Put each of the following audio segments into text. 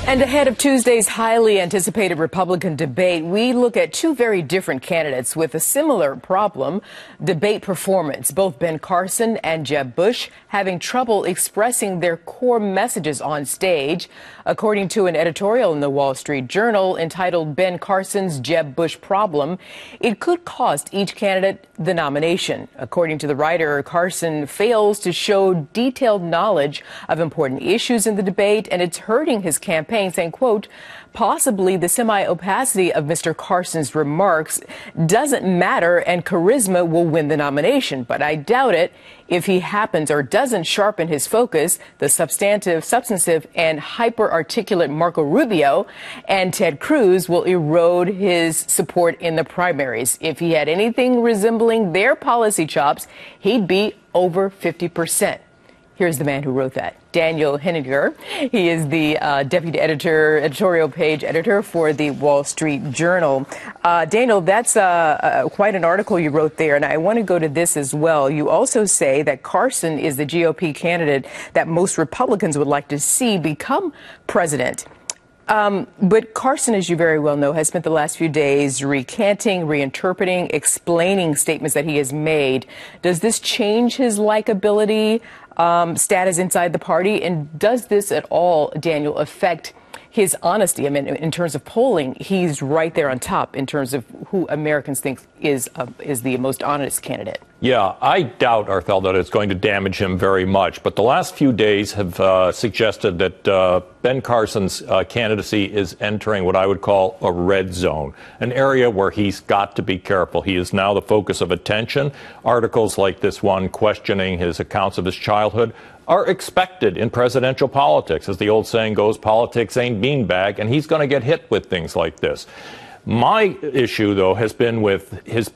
And ahead of Tuesday's highly anticipated Republican debate, we look at two very different candidates with a similar problem, debate performance. Both Ben Carson and Jeb Bush having trouble expressing their core messages on stage. According to an editorial in the Wall Street Journal entitled Ben Carson's Jeb Bush Problem, it could cost each candidate the nomination. According to the writer, Carson fails to show detailed knowledge of important issues in the debate, and it's hurting his campaign, saying, quote, possibly the semi-opacity of Mr. Carson's remarks doesn't matter and charisma will win the nomination. But I doubt it. If he happens or doesn't sharpen his focus, the substantive, and hyper-articulate Marco Rubio and Ted Cruz will erode his support in the primaries. If he had anything resembling their policy chops, he'd be over 50%. Here's the man who wrote that, Daniel Henninger. He is the deputy editorial page editor for the Wall Street Journal. Daniel, that's quite an article you wrote there, and I want to go to this as well. You also say that Carson is the GOP candidate that most Republicans would like to see become president. But Carson, as you very well know, has spent the last few days recanting, reinterpreting, explaining statements that he has made. Does this change his likability status inside the party? And does this at all, Daniel, affect his honesty? I mean, in terms of polling, he's right there on top in terms of who Americans think is the most honest candidate. Yeah, I doubt, Arthel, that it's going to damage him very much. But the last few days have suggested that Ben Carson's candidacy is entering what I would call a red zone, an area where he's got to be careful. He is now the focus of attention. Articles like this one questioning his accounts of his childhood are expected in presidential politics. As the old saying goes, politics ain't beanbag, and he's going to get hit with things like this. My issue, though, has been with his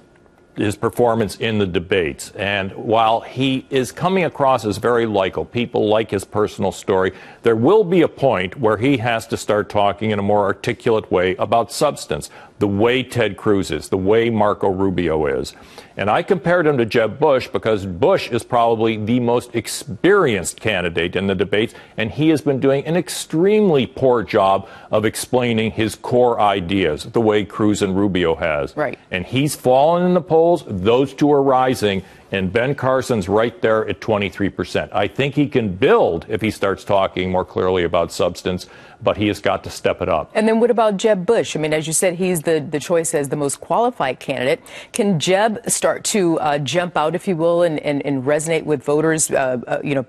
performance in the debates. And while he is coming across as very likable, people like his personal story, there will be a point where he has to start talking in a more articulate way about substance, the way Ted Cruz is, the way Marco Rubio is. And I compared him to Jeb Bush because Bush is probably the most experienced candidate in the debates, and he has been doing an extremely poor job of explaining his core ideas, the way Cruz and Rubio has. Right. And he's fallen in the polls. Those two are rising, and Ben Carson's right there at 23%. I think he can build if he starts talking more clearly about substance, but he has got to step it up. And then what about Jeb Bush? I mean, as you said, he's the choice as the most qualified candidate. Can Jeb start to jump out, if you will, and resonate with voters,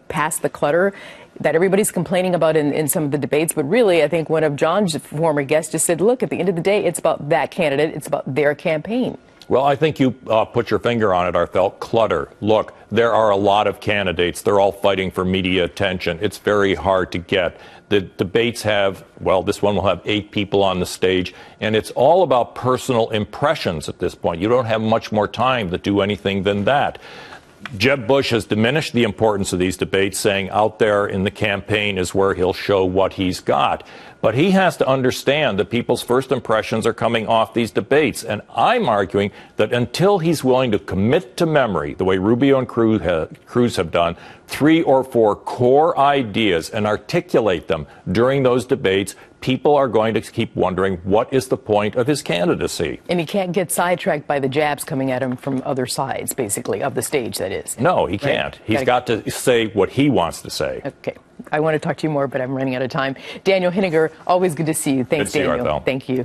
past the clutter that everybody's complaining about in some of the debates? But really, I think one of John's former guests just said, look, at the end of the day, it's about that candidate. It's about their campaign. Well, I think you put your finger on it, Arthel. Clutter. Look, there are a lot of candidates. They're all fighting for media attention. It's very hard to get. The debates have, well, this one will have 8 people on the stage, and it's all about personal impressions at this point. You don't have much more time to do anything than that. Jeb Bush has diminished the importance of these debates, saying out there in the campaign is where he'll show what he's got. But he has to understand that people's first impressions are coming off these debates. And I'm arguing that until he's willing to commit to memory, the way Rubio and Cruz have done, 3 or 4 core ideas and articulate them during those debates, people are going to keep wondering what is the point of his candidacy. And he can't get sidetracked by the jabs coming at him from other sides, basically, of the stage, that is. No, he can't. He's got to say what he wants to say. Okay. I want to talk to you more, but I'm running out of time. Daniel Henninger, always good to see you. Thanks, Good to see you, Daniel. Arthel. Thank you.